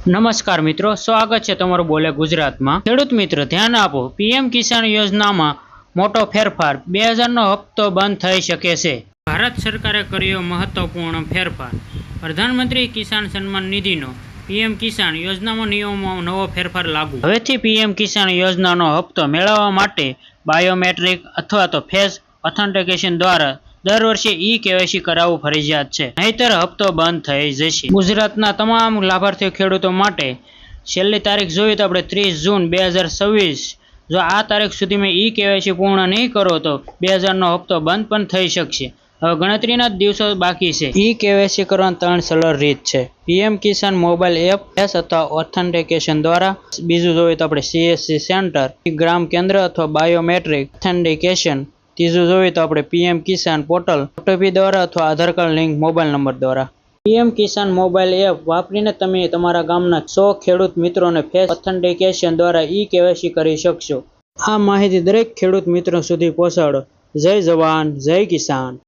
નમસ્કાર મિત્રો, સ્વાગત છે તમારું બોલે ગુજરાતમાં। ખેડૂત મિત્રો ધ્યાન આપો, પીએમ કિસાન યોજનામાં મોટો ફેરફાર, 2000નો હપ્તો બંધ થઈ શકે છે। ભારત સરકારે કર્યો મહત્વપૂર્ણ ફેરફાર। પ્રધાનમંત્રી કિસાન સન્માન નિધિનો પીએમ કિસાન યોજનામાં નિયમોમાં નવો ફેરફાર લાગુ। હવેથી પીએમ કિસાન યોજનાનો હપ્તો મેળવવા માટે બાયોમેટ્રિક અથવા તો ફેસ ઓથેન્ટિકેશન દ્વારા દર વર્ષે KYC કરાવવું ફરજિયાત છે, નહીતર હપ્તો બંધ થઈ જશે। ગુજરાતના તમામ લાભાર્થી ખેડૂતો માટે છેલ્લી તારીખ જોઈએ તો આપણે 30 જૂન 2026। જો આ તારીખ સુધીમાં KYC પૂર્ણ નહીં કરો તો 2000નો હપ્તો બંધ પણ થઈ શકશે। હવે ગણતરીના જ દિવસો બાકી છે। KYC કરવાની 3 સરળ રીત છે। પીએમ કિસાન મોબાઈલ એપ, ફેસ અથવા ઓથેન્ટિકેશન દ્વારા। બીજું જોઈએ તો આપણે CSC સેન્ટર, ગ્રામ કેન્દ્ર અથવા બાયોમેટ્રિક ઓથેન્ટિકેશન। ત્રીજું જોઈએ તો આપણે પીએમ કિસાન પોર્ટલ, OTP દ્વારા અથવા આધાર કાર્ડ લિંક મોબાઈલ નંબર દ્વારા। પીએમ કિસાન મોબાઈલ એપ વાપરીને તમે તમારા ગામના 100 ખેડૂત મિત્રોને ફેસ ઓથેન્ટિકેશન દ્વારા KYC કરી શકશો। આ માહિતી દરેક ખેડૂત મિત્રો સુધી પહોંચાડો। જય જવાન, જય કિસાન।